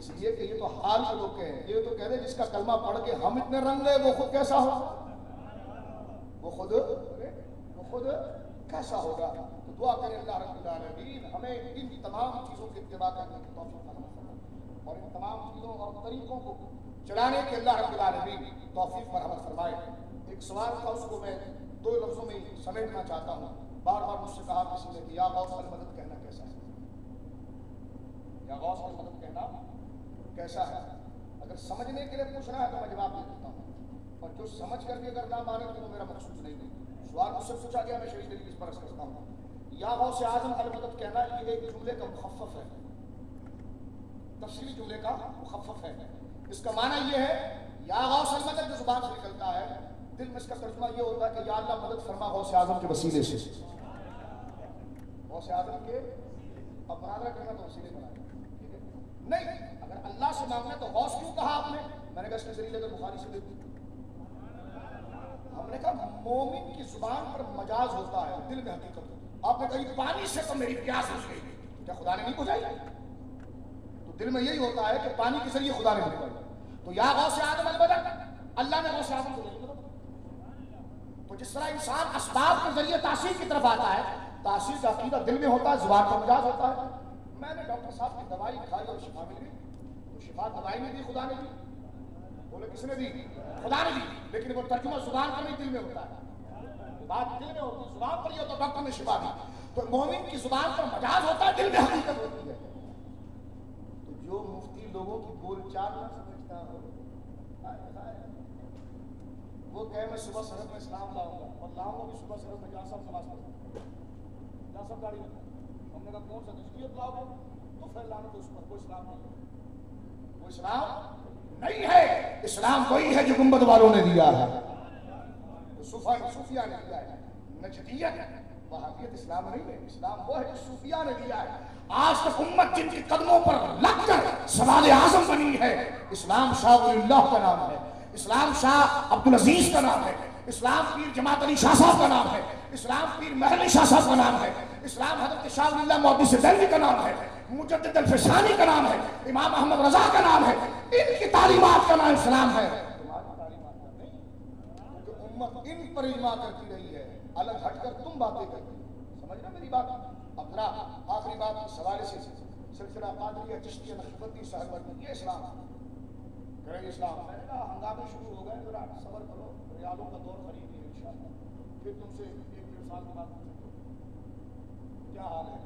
اس لیے کہ یہ تو حال کے لوگ کہیں، یہ تو کہہ دے جس کا کلمہ پڑھ کے ہم اتنے رنگ لے وہ خود کیسا ہو، وہ خود کیسا ہوگا. تو دعا کریں اللہ رب العالمین ہمیں ان تمام چیزوں کی اتباع کرنے کی توفیق عطا فرمائے اور ان تمام چیزوں اور طریقوں کو چلانے کے اللہ رب العالمین توفیق مرحمت فرمائے. ایک سوال تھا، اس کو میں 2 لفظوں میں سمیٹنا چاہتا ہوں. بار بار مجھ سے کہا کسی نے کہ یا غوث المدد کہنا کیسا ہے، یا غوث المدد کہنا کیسا ہے. اگر سمجھنے کے لیے پوچھنا ہے تو میں جواب دے دیتا ہوں، اور جو سمجھ کر بھی اگر نہ مانے تو میرا مقصود نہیں ہے. سوال مجھ سے پوچھا گیا، میں شریف طریقے سے عرض کرتا ہوں. یا غوث اعظم المدد کہنا یہ ایک جملے کا مخفف ہے، تفصیلی جملے کا مخفف ہے. اس کا معنی یہ ہے یا غوث المدد جو زبان سے نکلتا ہے، دل میں اس کا ترجمہ یہ ہوتا ہے کہ یا اللہ مدد فرما غوث اعظم کے وسیلے سے. غوث اعظم کے اب مناظرہ کرنا تو وسیلے بنائے، ٹھیک ہے نہیں. اگر اللہ سے مانگنا تو غوث کیوں کہا آپ نے؟ میں نے کہا اس کے ذریعے اگر بخاری سے دیکھوں، ہم نے کہا مومن کی زبان پر مجاز ہوتا ہے، دل میں حقیقت ہوتی ہے. آپ نے کہا پانی سے تو میری پیاس بجھ گئی، کیا خدا نے نہیں بجھائی؟ تو دل میں یہی ہوتا ہے کہ پانی کے ذریعے خدا نے بجھائی. تو یا غوث اعظم المدد، اللہ نے غوث اعظم کو مدد. تو جس طرح انسان اسباب کے ذریعے تاثیر کی طرف آتا ہے، تاثیر کا عقیدہ دل میں ہوتا ہے، زبان پر مجاز ہوتا ہے. میں نے ڈاکٹر صاحب کی دوائی کھائی اور شفا مل گئی، تو شفا دوائی نے دی، خدا نے دی. بولے کس نے دی؟ خدا نے دی. لیکن وہ ترجمہ زبان پر نہیں، دل میں ہوتا ہے. بات دل میں ہوتی ہے، زبان پر یہ تو ڈاکٹر نے شفا دی. تو مومن کی زبان پر مجاز ہوتا ہے، دل میں حقیقت ہوتی ہے. تو جو مفتی لوگوں کی بول چال نہ سمجھتا ہو، وہ کہے میں صبح سرحد میں اسلام لاؤں گا، اور لاؤں گا بھی صبح سرحد میں جہاں سب نماز پڑھتے ہیں، جہاں سب گاڑی میں. ہم نے کہا کون سا تشریف لاؤ گے؟ تو پھر لانا تو اس پر کوئی اسلام نہیں ہے، وہ اسلام نہیں ہے. اسلام وہی ہے جو گنبد والوں نے دیا ہے، صوفیہ نے دیا ہے. نجدیت وہابیت اسلام نہیں ہے، اسلام وہ ہے جو صوفیہ نے دیا ہے. آج تک امت جن کے قدموں پر لگ کر سوال اعظم بنی ہے، اسلام شاہ ولی اللہ کا نام ہے، اسلام شاہ عبدالعزیز کا نام ہے، اسلام پیر جماعت علی شاہ صاحب کا نام ہے، اسلام پیر مہر علی شاہ صاحب کا نام ہے، اسلام حضرت شاہ ولی اللہ محدث دہلوی کا نام ہے، مجدد الفسانی کا نام ہے، امام احمد رضا کا نام ہے. ان کی تعلیمات کا نام اسلام ہے. امت ان پر اجماع کرتی رہی ہے، الگ ہٹ کر تم باتیں کرتی. سمجھنا میری بات؟ اب ذرا آخری بات اس حوالے سے سلسلہ قادریہ چشتیہ نقشبندی سہروردی، یہ اسلام کریں اسلام. میں نے کہا ہنگامے شروع ہو گئے، ذرا صبر کرو، ریالوں کا دور خرید ہے انشاءاللہ، پھر تم سے 1-1.5 سال کے بعد کیا حال ہے،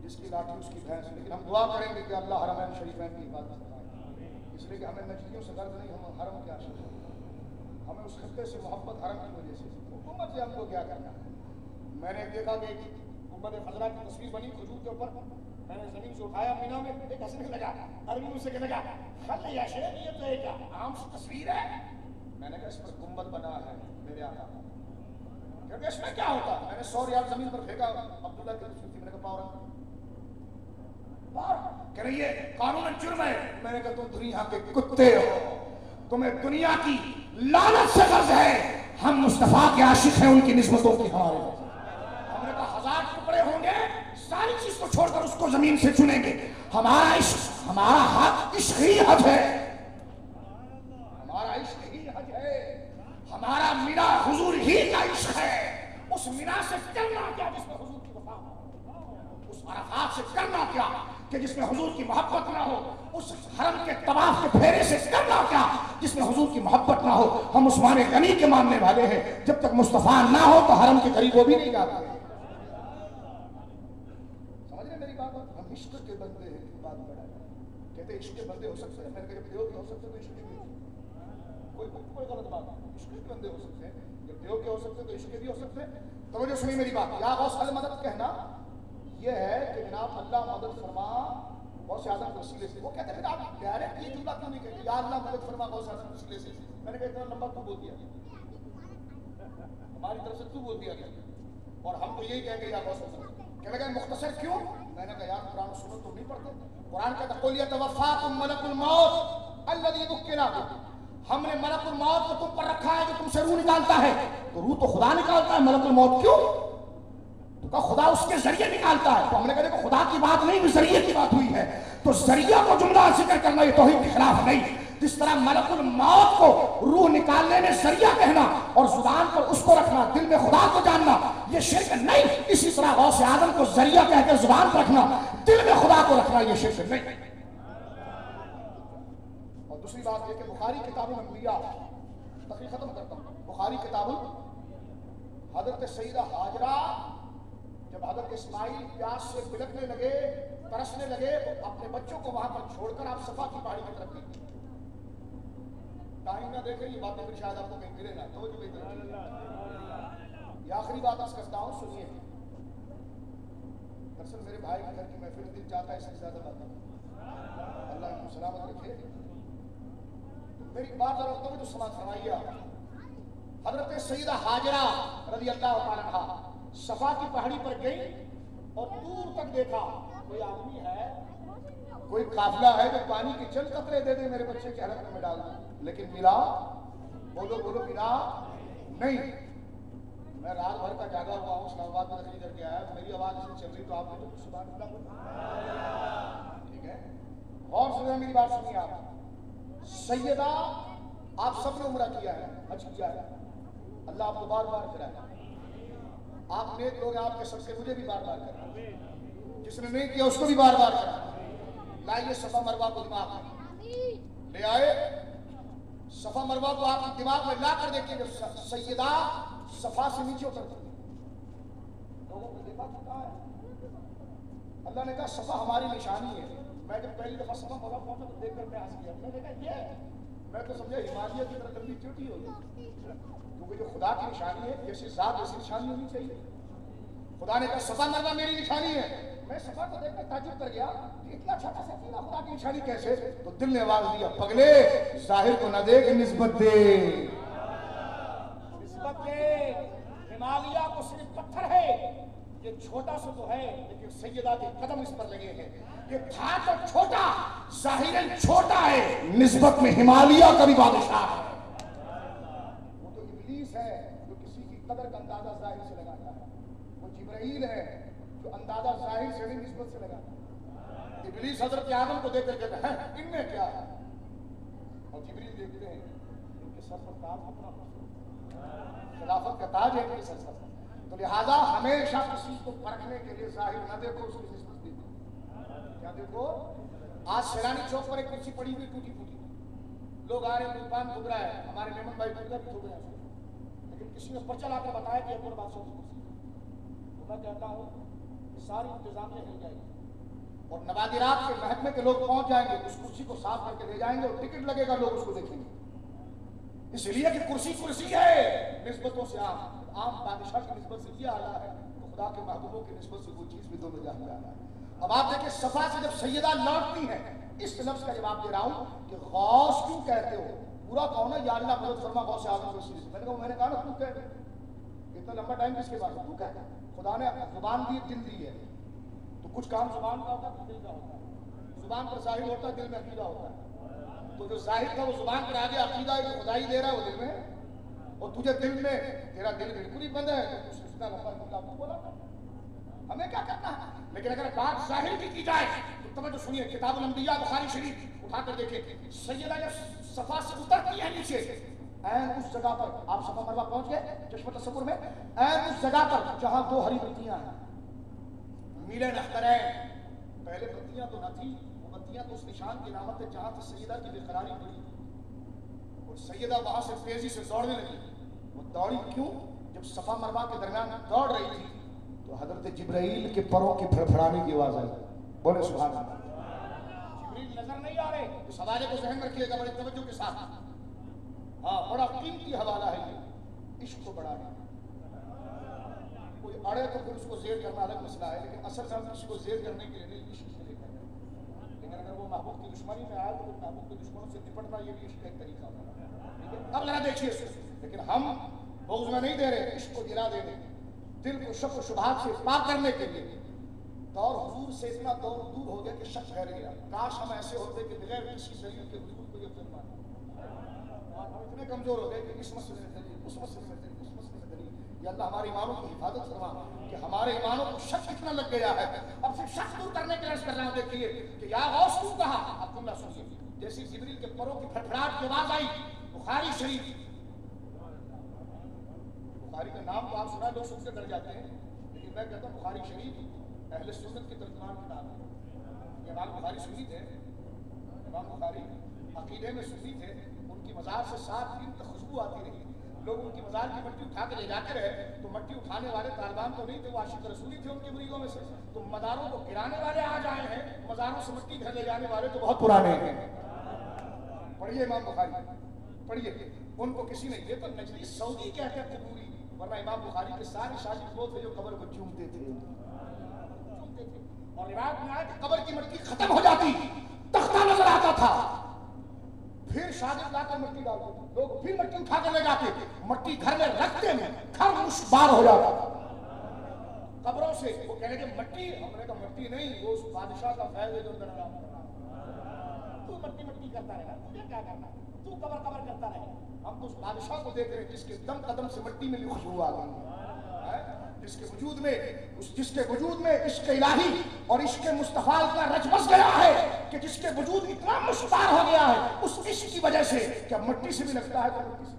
جس کی لاٹھی اس کی بھینس. لیکن ہم دعا کریں گے کہ اللہ حرمین شریفین کی حفاظت فرمائے، اس لیے کہ ہمیں نجدیوں سے درد نہیں، ہم حرم کے عاشق ہیں، ہمیں اس خطے سے محبت حرم کی وجہ سے. حکومت سے ہم کو کیا کرنا ہے؟ میں نے دیکھا کہ گنبد خضرا کی تصویر بنی کھجور کے اوپر، میں نے زمین سے اٹھایا مینا میں، ایک ہنسنے لگا، عربی مجھ سے کہنے لگا خل یا شیخ یہ تو ایک عام سی تصویر ہے. میں نے کہا اس پر گنبد بنا ہے میرے آقا، کیونکہ اس میں کیا ہوتا ہے. میں نے 100 ریال زمین پر پھینکا، عبداللہ کی تصویر تھی، میں نے کہا پاور کہہ رہی ہے قانون جرم ہے. میں نے کہا تم دنیا کے کتے ہو، تمہیں دنیا کی لعنت سے غرض ہے. ہم مصطفیٰ کے عاشق ہیں، ان کی نسبتوں کی ہمارے. ہم نے کہا 1000 ٹکڑے ہوں گے، ساری چیز کو چھوڑ کر اس کو زمین سے چنیں گے. ہمارا عشق، ہمارا حق عشق ہی حج ہے، ہمارا عشق ہی حج ہے، ہمارا مینا حضور ہی کا عشق ہے. اس مینا سے کرنا کیا جس میں حضور کی وفا ہو، اس عرفات سے کرنا کیا کہ جس میں حضور کی محبت نہ ہو، اس حرم کے طواف کے پھیرے سے کرنا کیا جس میں حضور کی محبت نہ ہو. ہم عثمان غنی کے ماننے والے ہیں، جب تک مصطفیٰ نہ ہو تو حرم کے قریب وہ بھی نہیں جاتے. سمجھ رہے میری بات؟ ہم عشق کے بندے ہیں. بات بڑا کہتے عشق کے بندے ہو سکتے ہیں، میں نے کہا دیو کے ہو سکتے تو عشق کے بھی کوئی غلط بات نہیں. عشق کے بندے ہو سکتے ہیں، جب دیو کے ہو سکتے تو عشق کے بھی ہو سکتے ہیں. توجہ سنی میری بات. یا غوث المدد کہنا یہ ہے کہ جناب اللہ مدد فرما غوث اعظم کے وسیلے سے. وہ کہتے ہیں آپ ڈائریکٹ یہ جملہ کیوں نہیں کہتے یا اللہ مدد فرما غوث اعظم کے وسیلے سے؟ میں نے کہا اتنا لمبا تو بول دیا، ہماری طرف سے تو بول دیا گیا، اور ہم تو یہی کہیں گے یا غوث اعظم. کہنے لگے مختصر کیوں؟ میں نے کہا یار قرآن و سنت تو نہیں پڑھتے. قرآن کہتا قل یتوفاکم ملک الموت الذی وکل بکم. ہم نے ملک الموت کو تم پر رکھا ہے جو تم سے روح نکالتا ہے. تو روح تو خدا نکالتا ہے، ملک الموت کیوں؟ تو کہا خدا اس کے ذریعے نکالتا ہے. تو ہم نے کہا دیکھو خدا کی بات نہیں ذریعے کی بات ہوئی ہے. تو ذریعہ کو جملہ ذکر کرنا یہ توحید کے خلاف نہیں. جس طرح ملک الموت کو روح نکالنے میں ذریعہ کہنا اور زبان پر اس کو رکھنا, دل میں خدا کو جاننا, یہ شرک نہیں. اسی طرح غوث اعظم کو ذریعہ کہہ کے زبان پر رکھنا, دل میں خدا کو رکھنا, یہ شرک نہیں. اور دوسری بات یہ کہ بخاری کتاب الانبیاء, تقریر ختم کرتا ہوں, بخاری کتاب حضرت سیدہ ہاجرہ جب حضرت اسماعیل پیاس سے بلکنے لگے, ترسنے لگے, تو اپنے بچوں کو وہاں پر چھوڑ کر آپ صفا کی پہاڑی کی طرف گئے. ٹائم نہ دیکھیں, یہ باتیں پھر شاید آپ کو کہیں ملے نہ. تو یہ آخری بات عرض کرتا ہوں, سنیے. دراصل میرے بھائی کے گھر کی محفل دل چاہتا ہے اس سے زیادہ بات ہے. اللہ کو سلامت رکھے. میری بات ذرا توجہ سماعت فرمائیے. حضرت سیدہ ہاجرہ رضی اللہ تعالیٰ عنہا صفا کی پہاڑی پر گئی اور دور تک دیکھا کوئی آدمی ہے, کوئی قافلہ ہے جو پانی کے چند قطرے دے دے میرے بچے کے حلق میں ڈال دیں, لیکن ملا, بولو بولو, ملا نہیں. میں رات بھر کا جاگا ہوا ہوں, اسلام آباد میں تقریر کر کے آیا, میری آواز سے چل رہی تو آپ نے تو سبحان اللہ بولا. ٹھیک ہے, غور سے میری بات سنیے. آپ سیدہ, آپ سب نے عمرہ کیا ہے, حج کیا ہے, اللہ آپ کو بار بار کرائے. آپ نیک لوگ ہیں, آپ کے سب سے مجھے بھی بار بار کرائے, جس نے نہیں کیا اس کو بھی بار بار کرائے. لائیے صفا مروہ کو دماغ میں لے آئے, صفا مروہ کو آپ دماغ میں لا کر دیکھیے. جب سیدہ صفا سے نیچے اترتی لوگوں کو دیکھا کیا ہے, اللہ نے کہا صفا ہماری نشانی ہے. میں جب پہلی دفعہ صفا مروہ پہنچا تو دیکھ کر میں ہنس گیا. میں نے کہا یہ, میں تو سمجھا ہمالیہ کی طرح لمبی چوٹی ہوگی, کیونکہ جو خدا کی نشانی ہے جیسی ذات ویسی نشانی ہونی چاہیے. خدا نے کہا صفا مروہ میری نشانی ہے. میں صفا کو دیکھ کر تعجب کر گیا کہ اتنا چھوٹا سا قلعہ خدا کی نشانی کیسے. تو دل نے آواز دیا, پگلے ظاہر کو نہ دیکھ, نسبت دے, نسبت دے. ہمالیہ کو صرف پتھر ہے, یہ چھوٹا سا تو ہے لیکن سیدہ کے قدم اس پر لگے ہیں. یہ تھا تو چھوٹا, ظاہراً چھوٹا ہے, نسبت میں ہمالیہ کا بھی بادشاہ ہے. وہ تو ابلیس ہے جو کسی کی قدر کا اندازہ ظاہر سے لگاتا ہے. وہ جبرائیل ہے جو اندازہ ظاہر سے نہیں نسبت سے لگاتا ہے. ابلیس حضرت آدم کو دیکھ کر کہتا ہے ان میں کیا ہے, اور جبریل دیکھتے ہیں ان کے سر پر تاج اپنا خلافت کا تاج ہے ان کے سر پر. تو لہذا ہمیشہ کسی کو پرکھنے کے لیے ظاہر نہ دیکھو, اس کی نسبت دیکھو. کیا دیکھو, آج سیلانی چوک پر ایک کرسی پڑی ہوئی ٹوٹی پھوٹی, لوگ آ رہے ہیں, دکان ٹھک رہا ہے, ہمارے میمن بھائی بھی ٹھک رہے ہیں, لیکن کسی نے پرچہ لا کر بتایا کہ اکبر بادشاہ کی کرسی. تو میں کہتا ہوں کہ ساری انتظامیہ ہل جائے گی اور نوادرات کے محکمے کے لوگ پہنچ جائیں گے, اس کرسی کو صاف کر کے لے جائیں گے اور ٹکٹ لگے گا, لوگ اس کو دیکھیں گے. اس لیے کہ کرسی کرسی ہے, نسبتوں سے عام بادشاہ کی نسبت سے یہ اعلیٰ ہے, تو خدا کے محبوبوں کی نسبت سے وہ چیز بھی دونوں جہاں میں اعلیٰ ہے. اب آپ دیکھیں صفا سے جب سیدہ لوٹتی ہیں, اس لفظ کا جواب دے رہا ہوں کہ غوث کیوں کہتے ہو. پورا کہو نا یا اللہ مدد فرما غوث اعظم کو. میں نے کہا نا تو کہہ دے, اتنا لمبا ٹائم کس کے بعد تو کہہ دے. خدا نے زبان دی, دل دی ہے, تو کچھ کام زبان کا ہوتا ہے, دل کا ہوتا ہے. زبان پر ظاہر ہوتا ہے, دل میں عقیدہ ہوتا ہے. تو جو ظاہر تھا وہ زبان پر آگے, عقیدہ ہے جو خدائی دے رہا ہے وہ دل میں, اور تجھے دل میں, تیرا دل بالکل ہی بند ہے, تو اتنا لمبا جملہ آپ کو بولا تھا. ہمیں کیا کرنا ہے. لیکن اگر بات ظاہر کی جائے تو توجہ سنیے, کتاب الانبیاء بخاری شریف اٹھا کر دیکھیں. سیدہ جب صفا سے اترتی ہے نیچے, این اس جگہ پر, آپ صفا مروہ پہنچ گئے چشمہ تصور میں, این اس جگہ پر جہاں دو ہری بتیاں ہیں, میلے نخترین. پہلے بتیاں تو نہ تھی, وہ بتیاں تو اس نشان کی علامت ہے جہاں سے سیدہ کی بے قراری پڑی, اور سیدہ وہاں سے تیزی سے دوڑنے لگی. وہ دوڑی کیوں؟ جب صفا مروہ کے درمیان دوڑ رہی تھی تو حضرت جبرائیل کے پروں کی پھڑپھڑانے کی آواز آئی. بولے سبحان اللہ. جبرائیل نظر نہیں آ رہے, اس حوالے کو ذہن رکھیے گا بڑے توجہ کے ساتھ. ہاں, بڑا قیمتی حوالہ ہے یہ, عشق کو بڑھانے. کوئی اڑے تو پھر اس کو زیر کرنا الگ مسئلہ ہے, لیکن اصل سے ہم کسی کو زیر کرنے کے لیے نہیں, عشق سے لے کر. لیکن اگر وہ محبوب کی دشمنی میں آئے تو محبوب کے دشمنوں سے نپٹنا یہ بھی عشق کا ایک طریقہ ہوتا ہے. اب ذرا دیکھیے, لیکن ہم بغض میں نہیں دے رہے, عشق کو دلا دے رہے, دل کو شک و شبہات سے پاک کرنے کے لیے. دور حضور سے اتنا دور ہو گیا کہ شک ٹھہر گیا. کاش ہم ایسے ہوتے کہ بغیر کسی دلیل کے حضور کو یقین مانے. ہم اتنے کمزور ہو گئے کہ اس مسئلے میں دلیل, اس مسئلے میں دلیل, اس مسئلے میں دلیل. یا اللہ ہمارے ایمانوں کی حفاظت فرما کہ ہمارے ایمانوں کو شک کتنا لگ گیا ہے. اب صرف شک دور کرنے کے عرض کر رہا ہوں. دیکھیے کہ یا غوث کیوں کہا. اب جملہ سنیے. جیسی جبریل کے پروں کی پھڑپھڑاہٹ کی آواز آئی, بخاری شریف, بخاری کا نام تو آپ سنا لوگ سن کے ڈر جاتے ہیں, لیکن میں کہتا ہوں بخاری شریف اہل سنت کی ترجمان کتاب ہے. امام بخاری سنی تھے, امام بخاری عقیدے میں سنی تھے. ان کی مزار سے 7 دن تک خوشبو آتی رہی. لوگ ان کی مزار کی مٹی اٹھا کے لے جاتے رہے تو مٹی اٹھانے والے طالبان تو نہیں تھے, وہ عاشق رسولی تھے ان کے مریدوں میں سے. تو مزاروں کو گرانے والے آج آئے ہیں, مزاروں سے مٹی گھر لے جانے والے تو بہت پرانے ہیں. پڑھیے امام بخاری, پڑھیے. ان کو کسی نے, یہ تو نجدی سعودی کہتے ہیں قبوری, ورنہ امام بخاری کے سارے شاگرد وہ تھے جو قبر کو چومتے تھے. اور روایت میں آیا کہ قبر کی مٹی ختم ہو جاتی, تختہ نظر آتا تھا, پھر شاگرد لا کر مٹی ڈالتے تھے, لوگ پھر مٹی اٹھا کر لے جاتے, مٹی گھر میں رکھتے میں گھر مشبار ہو جاتا تھا قبروں سے. وہ کہنے کہ مٹی, ہم نے کہا مٹی نہیں, وہ اس بادشاہ کا فیض ہے جو اندر آرام کر رہا ہے. تو مٹی مٹی کرتا رہے گا, تجھے کیا کرنا ہے, تو قبر قبر کرتا رہے. ہم تو اس بادشاہ کو دیکھ رہے ہیں جس کے دم قدم سے مٹی میں بھی خوشبو آ گئی, جس کے وجود میں, جس کے وجود میں عشق الہی اور عشق مصطفیٰ کا رچ بس گیا ہے, کہ جس کے وجود اتنا مشتار ہو گیا ہے اس عشق کی وجہ سے کہ مٹی سے بھی لگتا ہے تو مٹی سے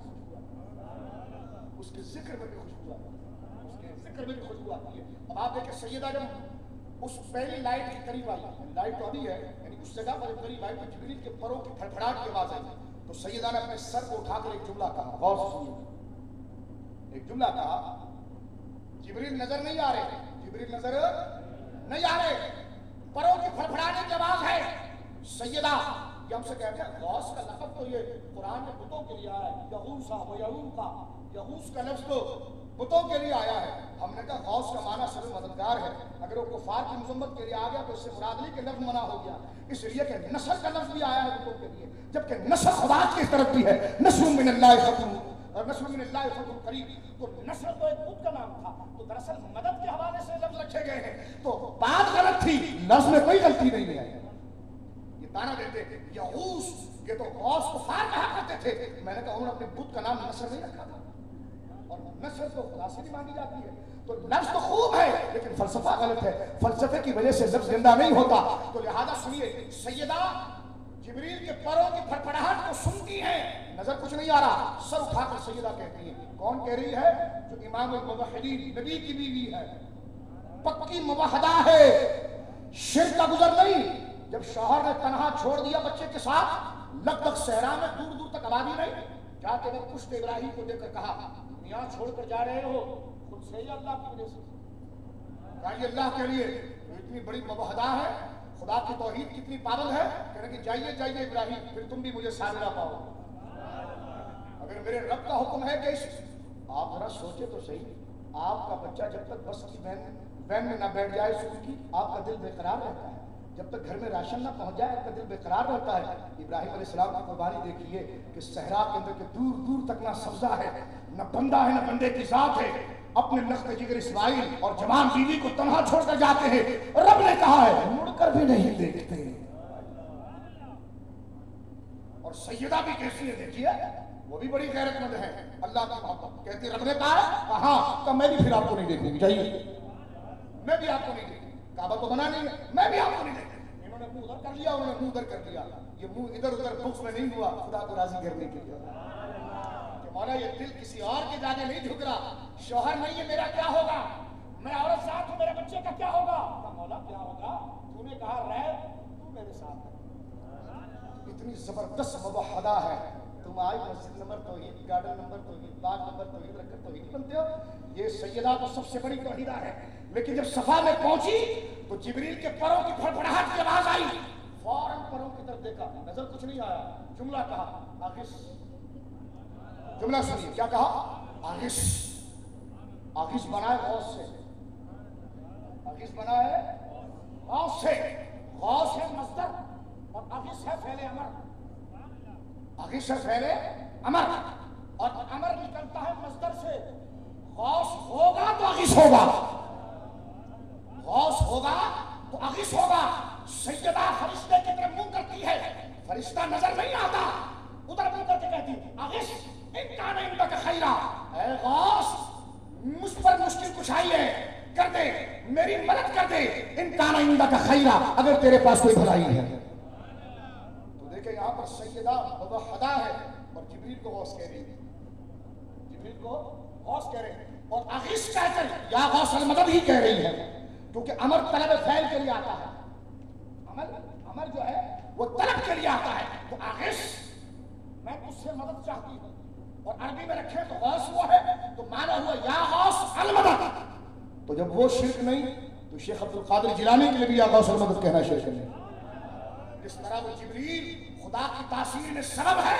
اس کے ذکر میں بھی خوشبو آتی ہے, اس کے ذکر میں بھی خوشبو آتی ہے. اب آپ دیکھیں سیدہ جب اس پہلی لائٹ کے قریب آئی, لائٹ تو ابھی ہے, یعنی اس جگہ پر قریب آئی تو جبریل کے پروں کی پھڑپھڑاہٹ کی آواز آئی. تو سیدہ نے اپنے سر کو اٹھا کر ایک جملہ کہا, غور سے سنیے, ایک جملہ کہا. جبریل نظر نہیں آ رہے, جبریل نظر نہیں آ رہے, پروں کی پھڑپھڑانے کی آواز ہے. سیدہ, یہ ہم سے کہتے ہیں غوث کا لقب تو یہ قرآن میں بتوں کے لیے آیا ہے, یغوثا و یعوقا, یغوث کا لفظ تو بتوں کے لیے آیا ہے. ہم نے کہا غوث کا معنی سب مددگار ہے, اگر وہ کفار کی مذمت کے لیے آ گیا تو اس سے مراد نہیں کہ لفظ منع ہو گیا, اس لیے کہ نصر کا لفظ بھی آیا ہے بتوں کے لیے, جبکہ نصر خدا کی طرف بھی ہے. نصر من اللہ فتح, اور نصر من اللہ فتح قریب. تو نصر تو ایک بت کا نام تھا, تو دراصل مدد کے حوالے سے لفظ رکھے گئے ہیں. تو بات غلط تھی, لفظ میں کوئی غلطی نہیں ہے. یہ تانا دیتے یغوث, یہ تو غوث کفار کہا کرتے تھے. میں نے کہا انہوں نے اپنے بت کا نام نصر نہیں رکھا تھا, اور نصر تو خدا سے بھی مانگی جاتی ہے. تو لفظ تو خوب ہے لیکن فلسفہ غلط ہے, فلسفے کی وجہ سے لفظ زندہ نہیں ہوتا. تو لہذا سنیے, سیدہ جبریل کے پروں کی پھڑپھڑاہٹ کو سنتی ہیں, نظر کچھ نہیں آ رہا, سر اٹھا کر سیدہ کہتی ہیں. کون کہہ رہی ہے؟ جو امام الموحدین نبی کی بیوی ہے, پکی موحدہ ہے, شرک کا گزر نہیں. جب شوہر نے تنہا چھوڑ دیا بچے کے ساتھ لگ بھگ صحرا میں, دور دور تک آبادی نہیں, جاتے وقت پشت ابراہیم کو دیکھ کر کہا میاں چھوڑ کر جا رہے ہو خود سے ہی اللہ کی وجہ سے, کہا یہ اللہ کے لیے اتنی بڑی موحدہ ہے, خدا کی توحید کتنی پابند ہے, کہنے کہ جائیے جائیے ابراہیم, پھر تم بھی مجھے سامنا پاؤ. اگر میرے رب کا حکم ہے کہ آپ ذرا سوچے تو صحیح, آپ کا بچہ جب تک بس کی وین میں نہ بیٹھ جائے اسکول کی, آپ کا دل بے قرار رہتا ہے. جب تک گھر میں راشن نہ پہنچ جائے آپ کا دل بے قرار رہتا ہے. ابراہیم علیہ السلام کی قربانی دیکھیے کہ صحرا کے اندر کے دور دور تک نہ سبزہ ہے, نہ بندہ ہے, نہ بندے کی ذات ہے. اپنے لخت جگر اسماعیل اور جوان بیوی کو تنہا چھوڑ کر جاتے ہیں. رب نے کہا ہے مڑ کر بھی نہیں دیکھتے. اور سیدہ بھی کیسی ہے دیکھیے, وہ بھی بڑی غیرت مند ہے, اللہ کی محبت. کہتی رب نے کہا ہے, ہاں تو میں بھی پھر آپ کو نہیں دیکھوں گی, جائیے, میں بھی آپ کو نہیں دیکھوں, کعبہ تو بنا نہیں ہے, میں بھی آپ کو نہیں دیکھوں. انہوں نے منہ ادھر کر لیا, انہوں نے منہ ادھر کر لیا. یہ منہ ادھر ادھر بخس میں نہیں ہوا خدا کو راضی کرنے کے لیے کہ مولا یہ دل کسی اور کے جانے نہیں جھک رہا. شوہر نہیں ہے میرا کیا ہوگا, میں عورت ساتھ ہوں میرے بچے کا کیا ہوگا. مولا کیا ہوگا, تو نے کہا رہ تو میرے ساتھ ہے. اتنی زبردست موحدہ ہے. تم آئی مسجد نمبر توحید, گارڈن نمبر توحید, باغ نمبر توحید رکھ کر توحید بنتے ہو. یہ سیدہ تو سب سے بڑی توحیدہ ہے. لیکن جب صفا میں پہنچی تو جبریل کے پروں کی پھڑپھڑاہٹ کی آواز آئی, فوراً پروں کی طرف دیکھا, نظر کچھ نہیں آیا. جملہ کہا آغش, جملہ سنیے کیا کہا, آغش. آغش بنا ہے غوث سے, آغش بنا ہے غوث سے. غوث ہے مصدر اور آغش ہے فعل امر. آغش ہے فعل امر اور امر نکلتا ہے مصدر سے. غوث ہوگا تو آغش ہوگا, غوث ہوگا تو آغش ہوگا. سیدہ فرشتے کی طرف منہ کرتی ہے, فرشتہ نظر نہیں آتا, ادھر منہ کر کے کہتی آغش ان کان عندک خیرا, اے غوث مجھ پر مشکل کشائی ہے، کر دے، میری مدد کر دے، ان کان عندک خیرا، اگر تیرے پاس کوئی بھلائی ہے۔ تو دیکھیں یہاں پر سیدہ موحدہ ہے اور جبریل کو غوث کہہ رہی ہے، جبریل کو غوث کہہ رہے ہیں، اور اغیث کہہ کر یا غوث المدد ہی کہہ رہی ہے، کیونکہ امر طلب فعل کے لیے آتا ہے، امر جو ہے وہ طلب کے لیے آتا ہے، تو اغیث میں تجھ سے مدد چاہتی ہوں، اور عربی میں رکھیں تو غوث وہ ہے تو معنی ہوا یا غوث المدد۔ تو جب وہ شرک نہیں تو شیخ عبد القادر جیلانی کے لیے بھی یا غوث المدد کہنا شرک نہیں۔ اس طرح وہ جبریل خدا کی تاثیر میں سبب ہے